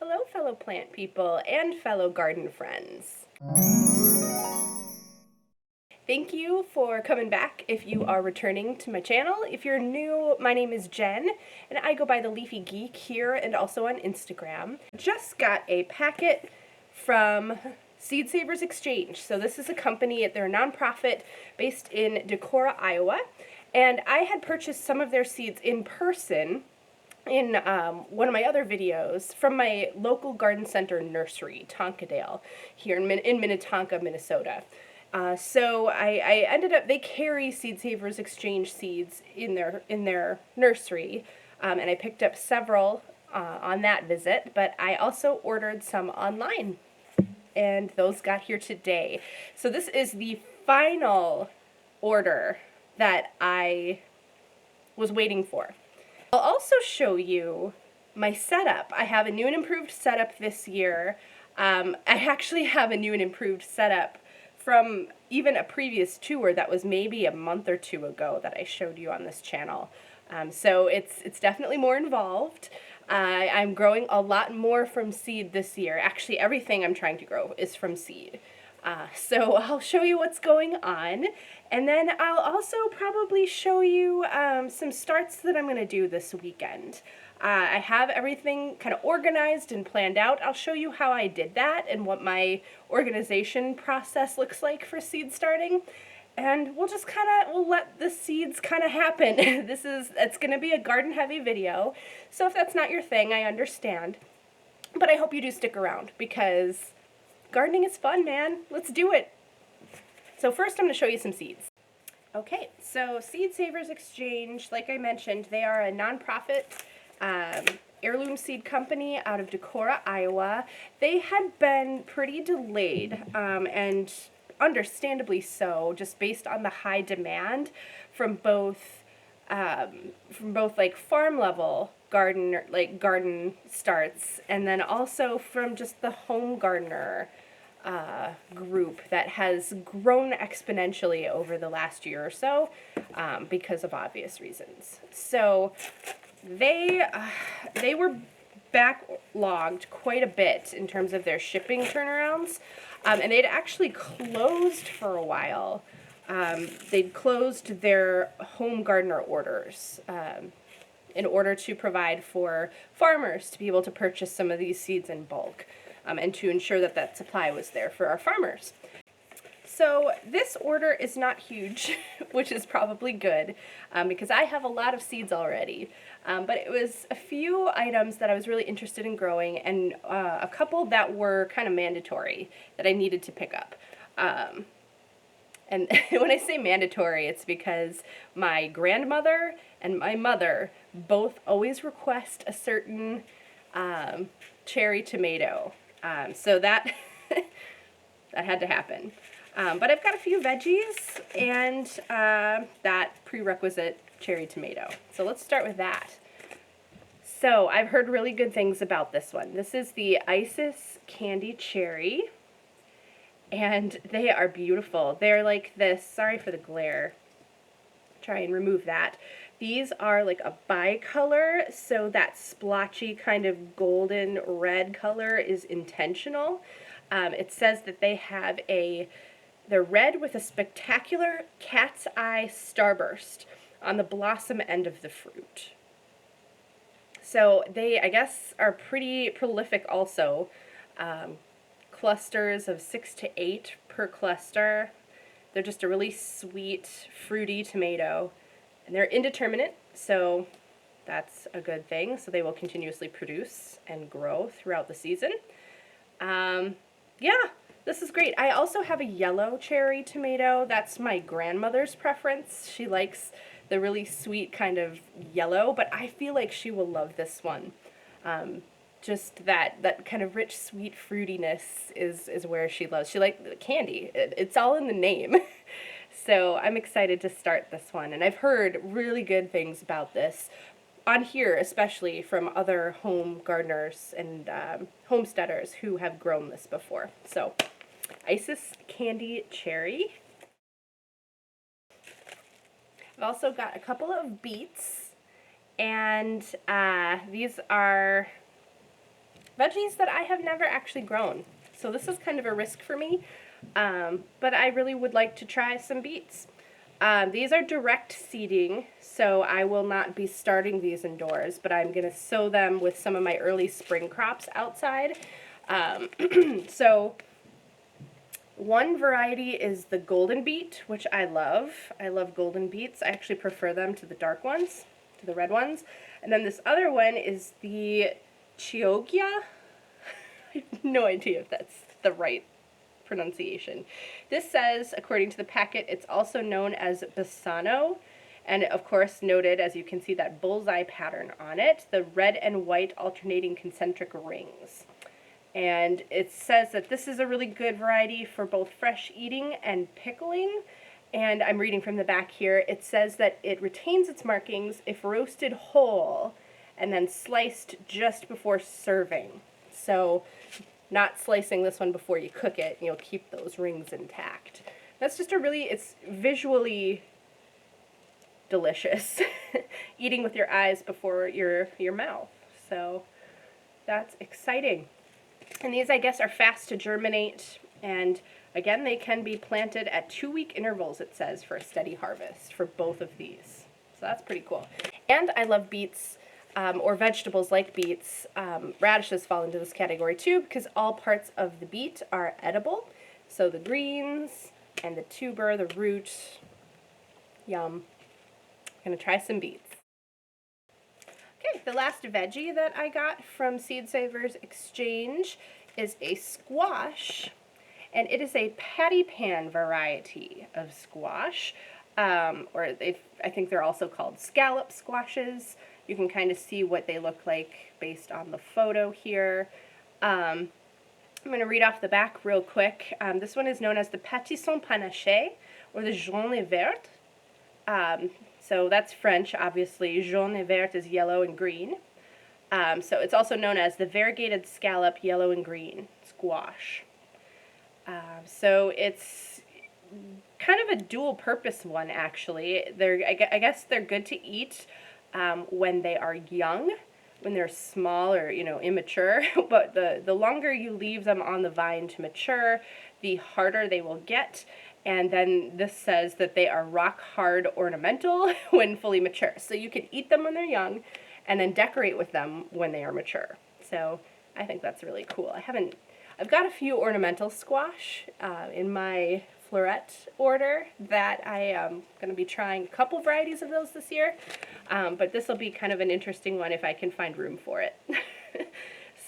Hello, fellow plant people and fellow garden friends. Thank you for coming back if you are returning to my channel. If you're new, my name is Jen, and I go by The Leafy Geek here and also on Instagram. Just got a packet from Seed Savers Exchange. So this is a company, they're a nonprofit based in Decorah, Iowa, and I had purchased some of their seeds in person in one of my other videos from my local garden center nursery, Tonkadale, here in Minnetonka, Minnesota. So I ended up, they carry Seed Savers Exchange seeds in their nursery, and I picked up several on that visit, but I also ordered some online, and those got here today. So this is the final order that I was waiting for. I'll also show you my setup. I have a new and improved setup this year. I actually have a new and improved setup from even a previous tour that was maybe a month or two ago that I showed you on this channel. So it's definitely more involved. I'm growing a lot more from seed this year. Actually, everything I'm trying to grow is from seed. So I'll show you what's going on, and then I'll also probably show you some starts that I'm going to do this weekend. I have everything kind of organized and planned out. I'll show you how I did that and what my organization process looks like for seed starting. And we'll just we'll let the seeds kind of happen. It's going to be a garden heavy video. So if that's not your thing, I understand. But I hope you do stick around because gardening is fun, man. Let's do it. So first I'm going to show you some seeds. Okay, so Seed Savers Exchange, like I mentioned, they are a nonprofit heirloom seed company out of Decorah, Iowa. They had been pretty delayed, and understandably so, just based on the high demand from both like farm level garden starts, and then also from just the home gardener group that has grown exponentially over the last year or so, because of obvious reasons. So they were backlogged quite a bit in terms of their shipping turnarounds, and they'd actually closed for a while. They'd closed their home gardener orders in order to provide for farmers to be able to purchase some of these seeds in bulk, and to ensure that that supply was there for our farmers. So this order is not huge, which is probably good, because I have a lot of seeds already. But it was a few items that I was really interested in growing, and a couple that were kind of mandatory that I needed to pick up. And when I say mandatory, it's because my grandmother and my mother both always request a certain cherry tomato. So that that had to happen. But I've got a few veggies and that prerequisite cherry tomato. So let's start with that. So I've heard really good things about this one. This is the Isis Candy Cherry, and they are beautiful. They're like this, sorry for the glare, try and remove that. These are like a bicolor, so that splotchy kind of golden red color is intentional. It says that they have they're red with a spectacular cat's eye starburst on the blossom end of the fruit. So they, I guess, are pretty prolific also. Clusters of 6 to 8 per cluster. They're just a really sweet, fruity tomato. And they're indeterminate, so that's a good thing. So they will continuously produce and grow throughout the season. Yeah, this is great. I also have a yellow cherry tomato. That's my grandmother's preference. She likes the really sweet kind of yellow, but I feel like she will love this one. Just that kind of rich, sweet fruitiness is where she loves. She likes the candy. It's all in the name. So I'm excited to start this one, and I've heard really good things about this on here, especially from other home gardeners and homesteaders who have grown this before. So Isis Candy Cherry. I've also got a couple of beets, and these are veggies that I have never actually grown. So this is kind of a risk for me, but I really would like to try some beets. These are direct seeding, so I will not be starting these indoors, but I'm going to sow them with some of my early spring crops outside. So one variety is the golden beet, which I love. I love golden beets. I actually prefer them to the dark ones, to the red ones. And then this other one is the Chioggia. I have no idea if that's the right pronunciation. This says, according to the packet, it's also known as Bassano, and of course noted, as you can see, that bullseye pattern on it, the red and white alternating concentric rings. And it says that this is a really good variety for both fresh eating and pickling. And I'm reading from the back here. It says that it retains its markings if roasted whole and then sliced just before serving. So not slicing this one before you cook it, you'll keep those rings intact. That's just it's visually delicious. Eating with your eyes before your mouth. So that's exciting. And these, I guess, are fast to germinate, and again, they can be planted at 2-week intervals, it says, for a steady harvest for both of these. So that's pretty cool. And I love beets, or vegetables like beets. Radishes fall into this category too, because all parts of the beet are edible. So the greens and the tuber, the root, yum. I'm gonna try some beets. Okay, the last veggie that I got from Seed Savers Exchange is a squash, and it is a patty pan variety of squash, I think they're also called scallop squashes. You can kind of see what they look like based on the photo here. I'm going to read off the back real quick. This one is known as the pâtisson panaché, or the jaune et vert. So that's French, obviously. Jaune et vert is yellow and green. So it's also known as the variegated scallop yellow and green squash. So it's kind of a dual purpose one, actually. I guess they're good to eat when they are young, when they're small or, immature. But the longer you leave them on the vine to mature, the harder they will get. And then this says that they are rock hard ornamental when fully mature. So you can eat them when they're young and then decorate with them when they are mature. So I think that's really cool. I've got a few ornamental squash in my floret order that I am going to be trying a couple varieties of those this year. But this will be kind of an interesting one if I can find room for it.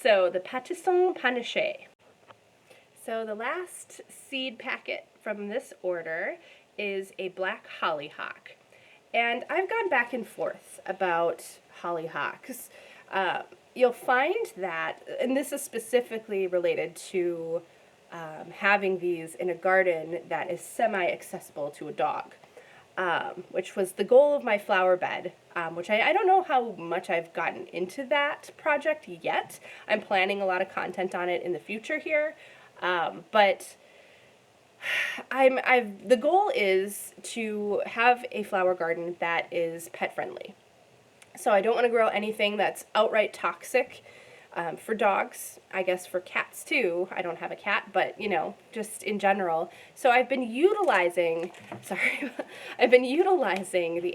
So the pâtisson panaché. So the last seed packet from this order is a black hollyhock. And I've gone back and forth about hollyhocks. You'll find that, and this is specifically related to having these in a garden that is semi-accessible to a dog, which was the goal of my flower bed, which I don't know how much I've gotten into that project yet. I'm planning a lot of content on it in the future here. But the goal is to have a flower garden that is pet friendly. So I don't want to grow anything that's outright toxic for dogs, I guess for cats too. I don't have a cat, but just in general. So I've been utilizing the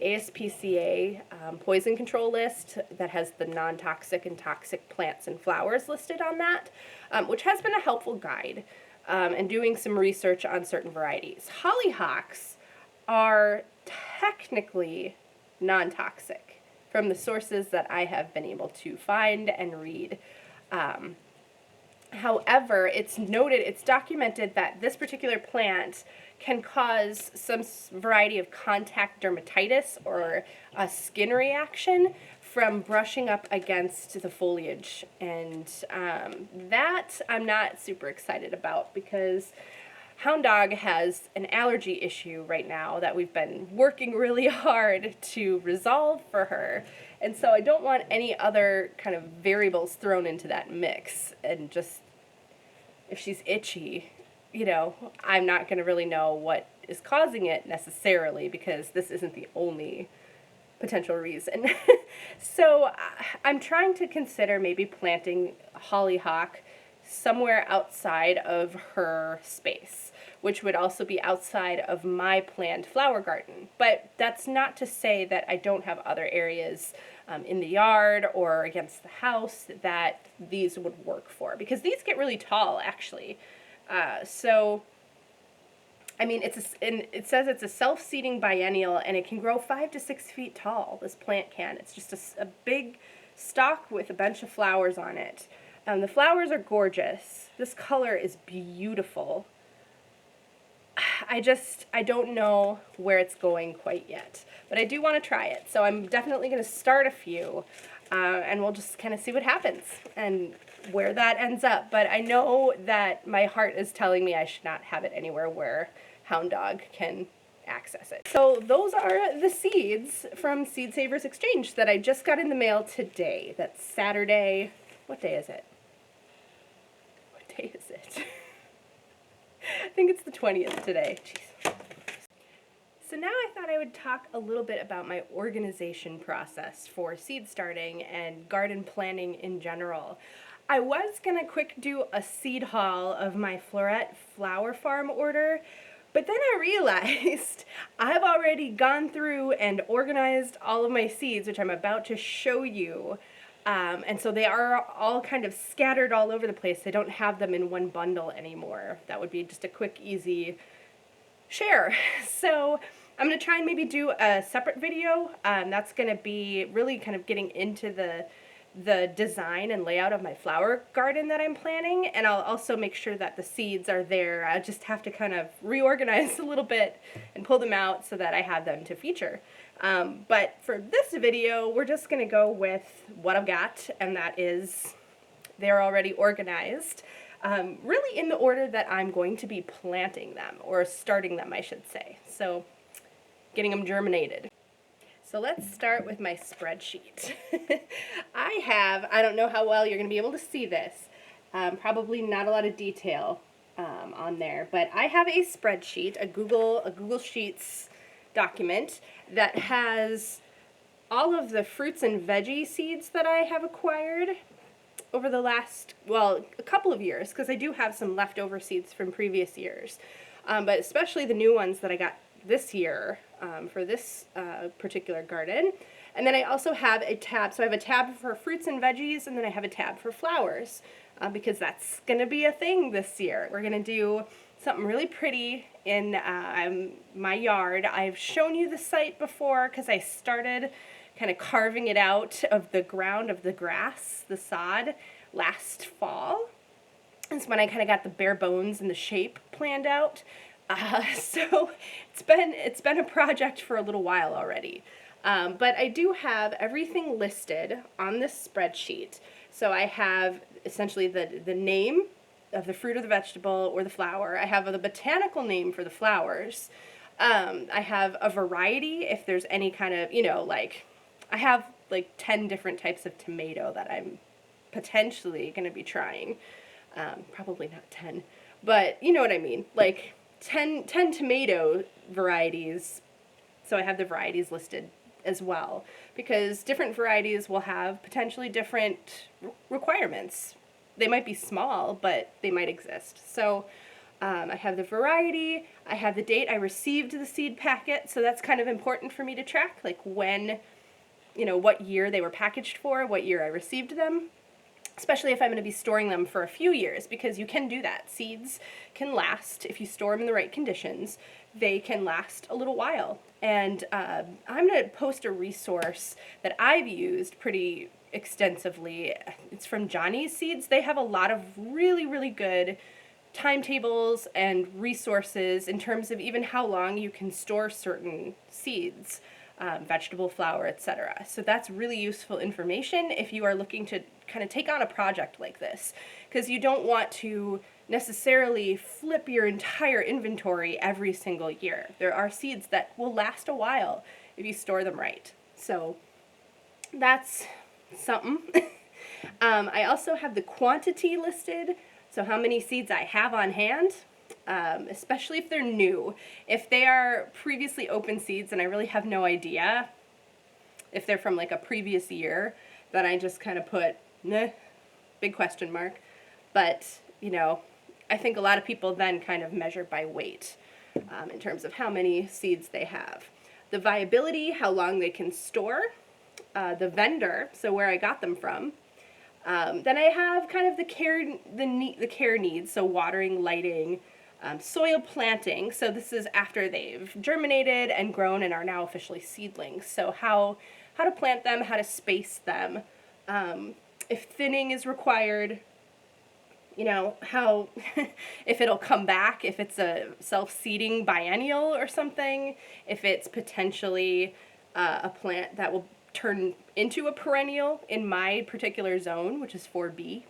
ASPCA poison control list that has the non-toxic and toxic plants and flowers listed on that, which has been a helpful guide, and doing some research on certain varieties. Hollyhocks are technically non-toxic from the sources that I have been able to find and read. However, it's documented that this particular plant can cause some variety of contact dermatitis or a skin reaction from brushing up against the foliage. And that I'm not super excited about, because Hound Dog has an allergy issue right now that we've been working really hard to resolve for her. And so I don't want any other kind of variables thrown into that mix. And just, if she's itchy, I'm not going to really know what is causing it necessarily, because this isn't the only potential reason. So I'm trying to consider maybe planting hollyhock somewhere outside of her space, which would also be outside of my planned flower garden. But that's not to say that I don't have other areas in the yard or against the house that these would work for, because these get really tall, actually. So I mean, it says it's a self-seeding biennial, and it can grow 5 to 6 feet tall. This plant can. It's just a big stalk with a bunch of flowers on it. The flowers are gorgeous. This color is beautiful. I don't know where it's going quite yet, but I do want to try it. So I'm definitely going to start a few, and we'll just kind of see what happens and where that ends up. But I know that my heart is telling me I should not have it anywhere where Hound Dog can access it. So those are the seeds from Seed Savers Exchange that I just got in the mail today. That's Saturday. What day is it? What day is it? I think it's the 20th today. Jeez. So now I thought I would talk a little bit about my organization process for seed starting and garden planning in general. I was going to quick do a seed haul of my Floret Flower Farm order, but then I realized I've already gone through and organized all of my seeds, which I'm about to show you. And so they are all kind of scattered all over the place. I don't have them in one bundle anymore. That would be just a quick, easy share. So I'm going to try and maybe do a separate video. That's going to be really kind of getting into the design and layout of my flower garden that I'm planning, and I'll also make sure that the seeds are there. I just have to kind of reorganize a little bit and pull them out so that I have them to feature. But for this video, we're just going to go with what I've got, and that is they're already organized, really in the order that I'm going to be planting them, or starting them, I should say. So getting them germinated. So let's start with my spreadsheet. I don't know how well you're going to be able to see this, probably not a lot of detail on there, but I have a spreadsheet, a Google Sheets document that has all of the fruits and veggie seeds that I have acquired over the last, well, a couple of years, because I do have some leftover seeds from previous years, but especially the new ones that I got this year for this particular garden. And then I also have a tab, so I have a tab for fruits and veggies, and then I have a tab for flowers, because that's going to be a thing this year. We're going to do something really pretty in my yard. I've shown you the site before because I started kind of carving it out of the ground of the grass, the sod, last fall. That's when I kind of got the bare bones and the shape planned out. So it's been a project for a little while already. But I do have everything listed on this spreadsheet. So I have essentially the name of the fruit or the vegetable or the flower. I have the botanical name for the flowers. I have a variety if there's any kind of, like, I have like 10 different types of tomato that I'm potentially going to be trying. Probably not 10, but you know what I mean. Like 10 tomato varieties. So I have the varieties listed as well, because different varieties will have potentially different requirements. They might be small, but they might exist. So I have the variety, I have the date I received the seed packet, so that's kind of important for me to track, like when, what year they were packaged for, what year I received them, especially if I'm going to be storing them for a few years, because you can do that. Seeds can last, if you store them in the right conditions, they can last a little while. And I'm going to post a resource that I've used pretty extensively. It's from Johnny's Seeds. They have a lot of really, really good timetables and resources in terms of even how long you can store certain seeds, vegetable, flower, etc. So that's really useful information if you are looking to kind of take on a project like this, because you don't want to necessarily flip your entire inventory every single year. There are seeds that will last a while if you store them right. So that's something. I also have the quantity listed, so how many seeds I have on hand, especially if they're new. If they are previously open seeds and I really have no idea, If they're from like a previous year, then I just kind of put, nah, big question mark. But, you know, I think a lot of people then kind of measure by weight in terms of how many seeds they have. The viability, how long they can store, the vendor, so where I got them from. Then I have kind of the care needs, so watering, lighting, soil planting. So this is after they've germinated and grown and are now officially seedlings. So how to plant them, how to space them, if thinning is required, you know, how, if it'll come back, if it's a self-seeding biennial or something, if it's potentially a plant that will turn into a perennial in my particular zone, which is 4B.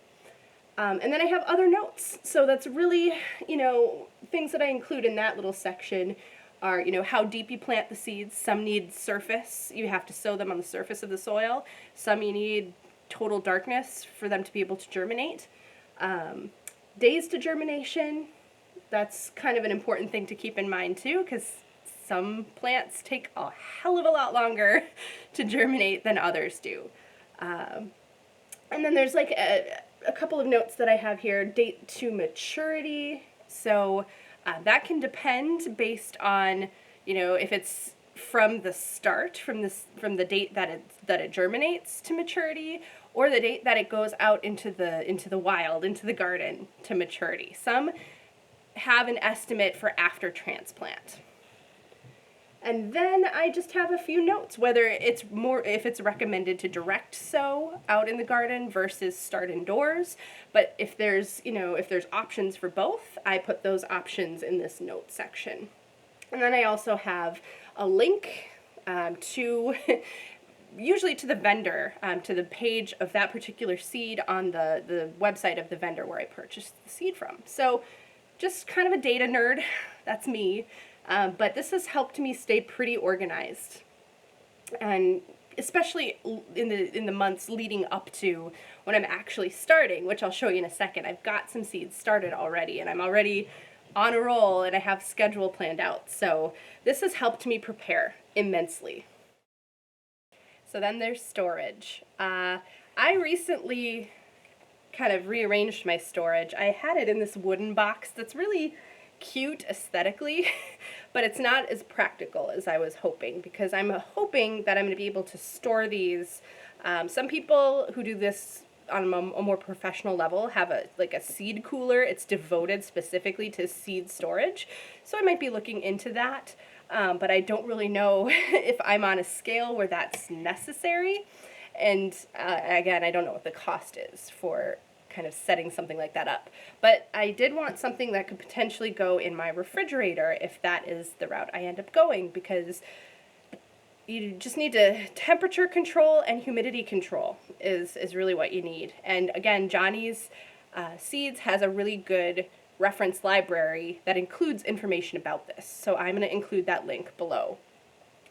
And then I have other notes. So that's really, you know, things that I include in that little section are, you know, how deep you plant the seeds. Some need surface. You have to sow them on the surface of the soil. Some you need total darkness for them to be able to germinate. Days to germination, that's kind of an important thing to keep in mind too, because some plants take a hell of a lot longer to germinate than others do. And then there's like a couple of notes that I have here. Date to maturity. So that can depend based on, you know, if it's from the start, from the date that it germinates to maturity, or the date that it goes out into the wild, into the garden to maturity. Some have an estimate for after transplant. And then I just have a few notes, whether it's if it's recommended to direct sow out in the garden versus start indoors. But if there's, you know, if there's options for both, I put those options in this note section. And then I also have a link to, usually to the vendor, to the page of that particular seed on the website of the vendor where I purchased the seed from. So just kind of a data nerd, that's me. But this has helped me stay pretty organized, and especially in the months leading up to when I'm actually starting, which I'll show you in a second. I've got some seeds started already, and I'm already on a roll, and I have schedule planned out. So this has helped me prepare immensely. So then there's storage. I recently kind of rearranged my storage. I had it in this wooden box that's really cute aesthetically, but it's not as practical as I was hoping, because I'm hoping that I'm going to be able to store these. Some people who do this on a more professional level have a seed cooler. It's devoted specifically to seed storage, so I might be looking into that, but I don't really know if I'm on a scale where that's necessary, and again, I don't know what the cost is for kind of setting something like that up. But I did want something that could potentially go in my refrigerator if that is the route I end up going, because you just need to temperature control and humidity control is really what you need. And again, Johnny's Seeds has a really good reference library that includes information about this. So I'm going to include that link below.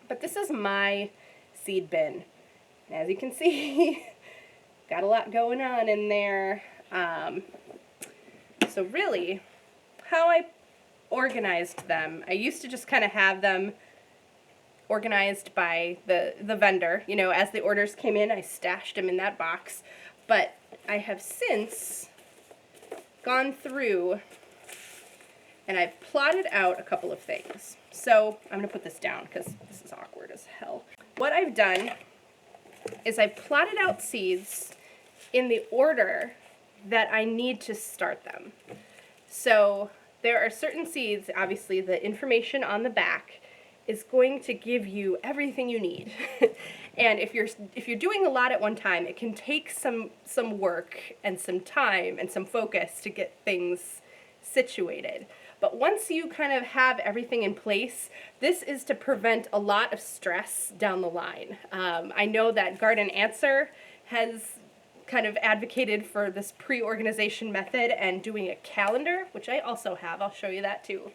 But this is my seed bin. And as you can see, got a lot going on in there. So really, how I organized them, I used to just kind of have them organized by the vendor. You know, as the orders came in, I stashed them in that box. But I have since gone through and I've plotted out a couple of things. So I'm going to put this down because this is awkward as hell. What I've done is I've plotted out seeds in the order that I need to start them. So there are certain seeds, obviously the information on the back is going to give you everything you need. And if you're doing a lot at one time, it can take some work and some time and some focus to get things situated. But once you kind of have everything in place, this is to prevent a lot of stress down the line. I know that Garden Answer has kind of advocated for this pre-organization method and doing a calendar, which I also have. I'll show you that too.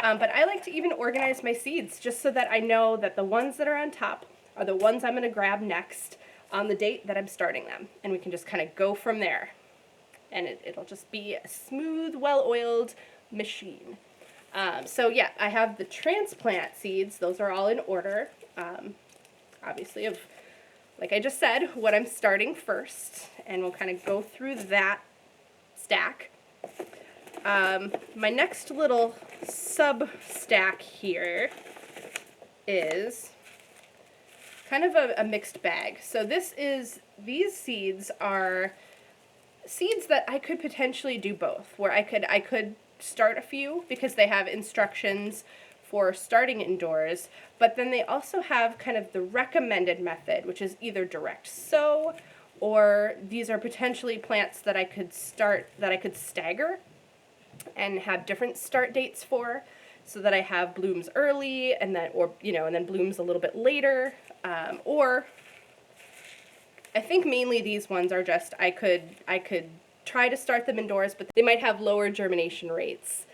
But I like to even organize my seeds just so that I know that the ones that are on top are the ones I'm going to grab next on the date that I'm starting them. And we can just kind of go from there. And it'll just be a smooth, well-oiled machine. So yeah, I have the transplant seeds. Those are all in order, obviously, of like I just said, what I'm starting first, and we'll kind of go through that stack. My next little sub stack here is kind of a mixed bag. So these seeds are seeds that I could potentially do both, where I could start a few because they have instructions for starting indoors, but then they also have kind of the recommended method, which is either direct sow, or these are potentially plants that I could stagger and have different start dates for, so that I have blooms early and then blooms a little bit later, or I think mainly these ones are just I could try to start them indoors, but they might have lower germination rates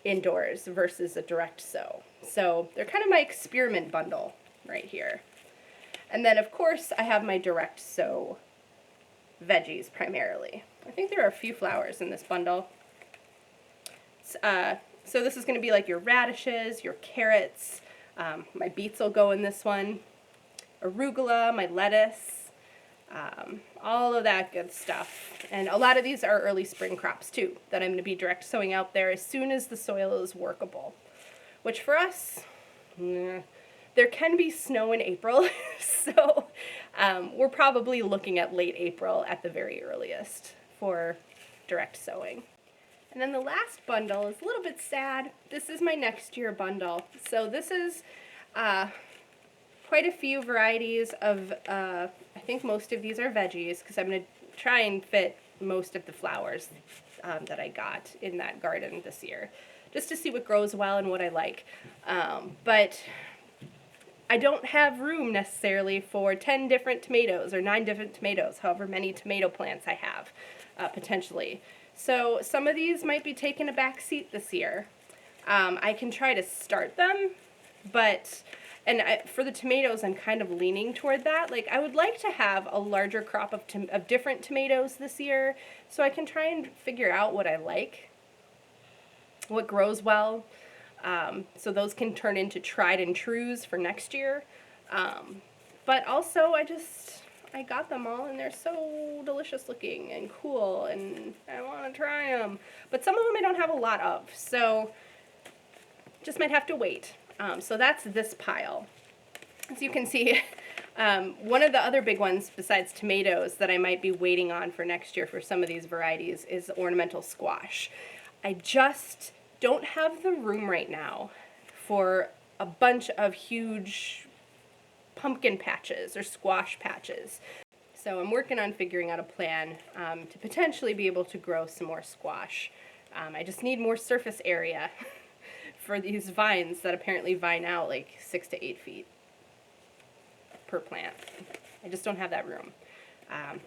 indoors versus a direct sow. So they're kind of my experiment bundle right here. And then of course I have my direct sow veggies primarily. I think there are a few flowers in this bundle. So this is going to be like your radishes, your carrots, my beets will go in this one, arugula, my lettuce, all of that good stuff. And a lot of these are early spring crops too, that I'm going to be direct sowing out there as soon as the soil is workable. Which for us, there can be snow in April, so we're probably looking at late April at the very earliest for direct sowing. And then the last bundle is a little bit sad. This is my next year bundle. So this is quite a few varieties of, I think most of these are veggies, because I'm going to try and fit most of the flowers that I got in that garden this year, just to see what grows well and what I like. But I don't have room necessarily for 10 different tomatoes or 9 different tomatoes, however many tomato plants I have, potentially. So some of these might be taking a back seat this year. I can try to start them, but for the tomatoes, I'm kind of leaning toward that. Like, I would like to have a larger crop of different tomatoes this year, so I can try and figure out what I like, what grows well, so those can turn into tried and trues for next year. But also, I got them all, and they're so delicious looking and cool, and I want to try them. But some of them I don't have a lot of, so just might have to wait. So that's this pile. As you can see, one of the other big ones besides tomatoes that I might be waiting on for next year for some of these varieties is ornamental squash. I just don't have the room right now for a bunch of huge pumpkin patches or squash patches. So I'm working on figuring out a plan to potentially be able to grow some more squash. I just need more surface area for these vines that apparently vine out like 6 to 8 feet per plant. I just don't have that room.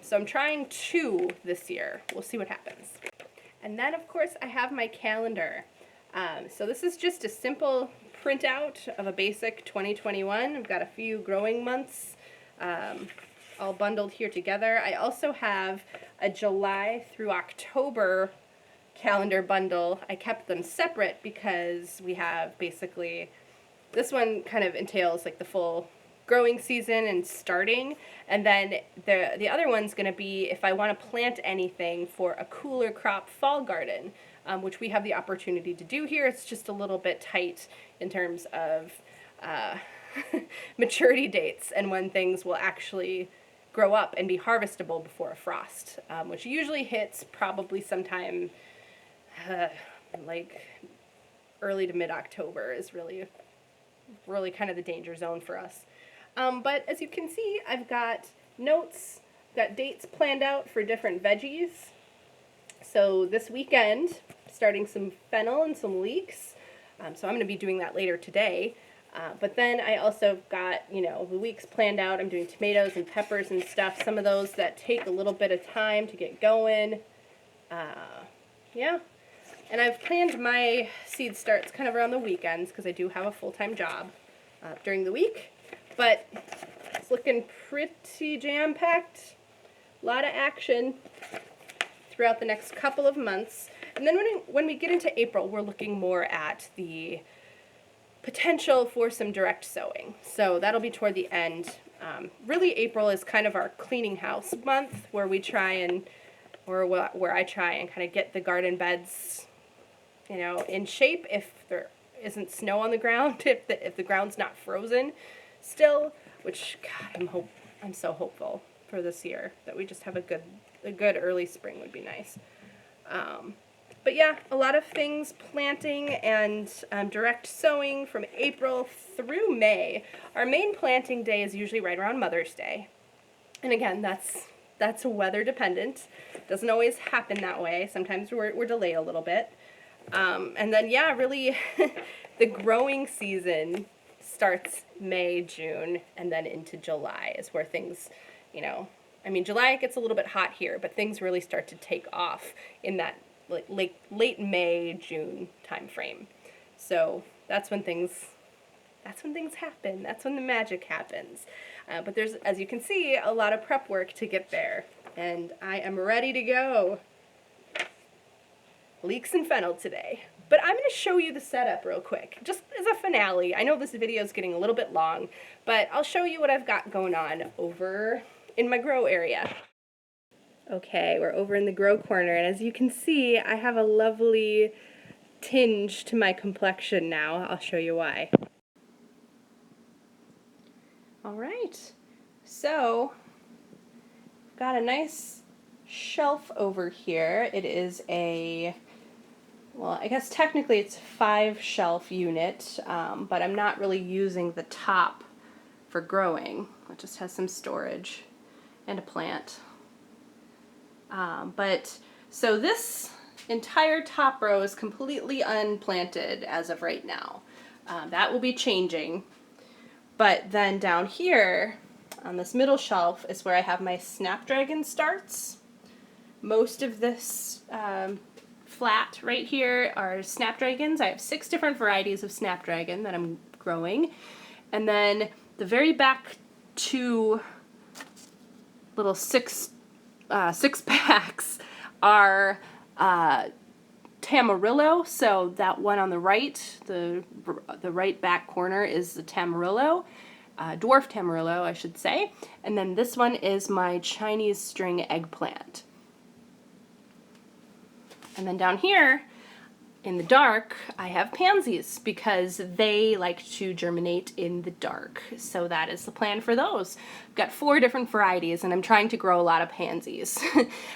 So I'm trying 2 this year. We'll see what happens. And then of course I have my calendar. So this is just a simple printout of a basic 2021. I've got a few growing months all bundled here together. I also have a July through October calendar bundle. I kept them separate because we have basically, this one kind of entails like the full growing season and starting, and then the other one's going to be if I want to plant anything for a cooler crop fall garden, which we have the opportunity to do here. It's just a little bit tight in terms of maturity dates and when things will actually grow up and be harvestable before a frost, which usually hits probably sometime like early to mid-October is really kind of the danger zone for us. But as you can see, I've got notes, got dates planned out for different veggies. So this weekend, starting some fennel and some leeks. So I'm going to be doing that later today. But then I also got, the weeks planned out. I'm doing tomatoes and peppers and stuff. Some of those that take a little bit of time to get going. Yeah. And I've planned my seed starts kind of around the weekends because I do have a full-time job during the week. But it's looking pretty jam-packed. A lot of action throughout the next couple of months. And then when we get into April, we're looking more at the potential for some direct sowing. So that'll be toward the end Really, April is kind of our cleaning house month, where we try and, or where I try and kind of get the garden beds, you know, in shape if there isn't snow on the ground, if the ground's not frozen still, which, God, I'm so hopeful for this year that we just have a good early spring would be nice. But yeah, a lot of things planting and direct sowing from April through May. Our main planting day is usually right around Mother's Day. And again, that's weather dependent. Doesn't always happen that way. Sometimes we're delayed a little bit. And then, yeah, really the growing season starts May, June, and then into July is where things, you know, I mean, July it gets a little bit hot here, but things really start to take off in that late May, June time frame. So that's when things happen. That's when the magic happens. But there's, as you can see, a lot of prep work to get there. And I am ready to go. Leeks and fennel today. But I'm going to show you the setup real quick, just as a finale. I know this video is getting a little bit long, but I'll show you what I've got going on over in my grow area. Okay, we're over in the grow corner, and as you can see, I have a lovely tinge to my complexion now. I'll show you why. All right, so I've got a nice shelf over here. It is well, I guess technically it's a 5-shelf unit, but I'm not really using the top for growing. It just has some storage and a plant. So this entire top row is completely unplanted as of right now. That will be changing. But then down here on this middle shelf is where I have my snapdragon starts. Most of this flat right here are snapdragons. I have 6 different varieties of snapdragon that I'm growing. And then the very back 2 little six packs are Tamarillo. So that one on the right, the right back corner is the Tamarillo, dwarf Tamarillo, I should say. And then this one is my Chinese string eggplant. And then down here in the dark, I have pansies because they like to germinate in the dark. So that is the plan for those. I've got 4 different varieties, and I'm trying to grow a lot of pansies.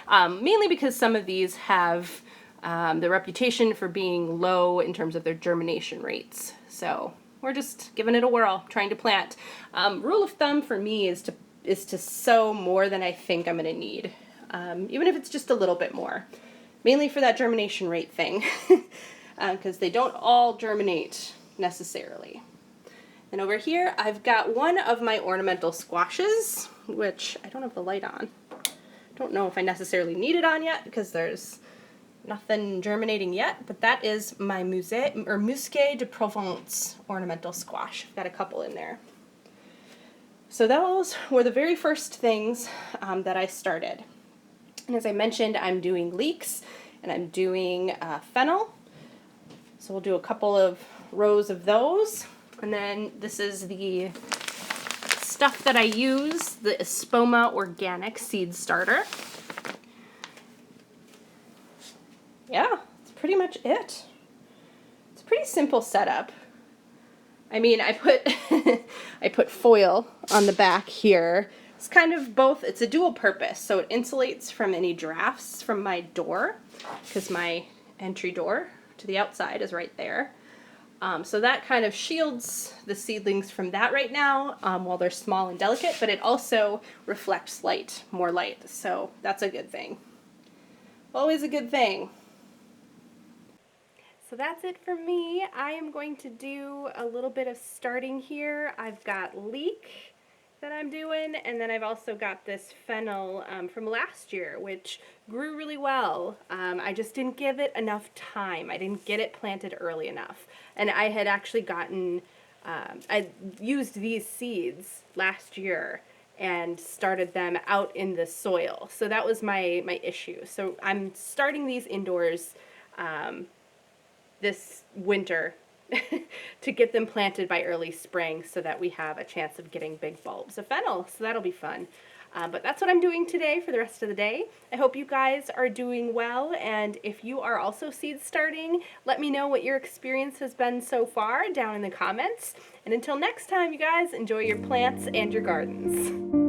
Mainly because some of these have the reputation for being low in terms of their germination rates. So we're just giving it a whirl, trying to plant. Rule of thumb for me is to sow more than I think I'm going to need, even if it's just a little bit more. Mainly for that germination rate thing, because they don't all germinate necessarily. And over here, I've got one of my ornamental squashes, which I don't have the light on. Don't know if I necessarily need it on yet, because there's nothing germinating yet, but that is my Musqué de Provence ornamental squash. I've got a couple in there. So those were the very first things that I started. And as I mentioned, I'm doing leeks and I'm doing fennel. So we'll do a couple of rows of those. And then this is the stuff that I use, the Espoma Organic Seed Starter. Yeah, that's pretty much it. It's a pretty simple setup. I mean, I put foil on the back here. It's kind of both, it's a dual purpose, so it insulates from any drafts from my door, because my entry door to the outside is right there. So that kind of shields the seedlings from that right now while they're small and delicate, but it also reflects more light, so that's a good thing. Always a good thing. So that's it for me. I am going to do a little bit of starting here. I've got leek that I'm doing, and then I've also got this fennel from last year, which grew really well. I just didn't give it enough time. I didn't get it planted early enough. And I had actually I used these seeds last year and started them out in the soil. So that was my issue. So I'm starting these indoors this winter to get them planted by early spring so that we have a chance of getting big bulbs of fennel. So that'll be fun. But that's what I'm doing today for the rest of the day. I hope you guys are doing well, and if you are also seed starting, let me know what your experience has been so far down in the comments. And until next time, you guys, enjoy your plants and your gardens.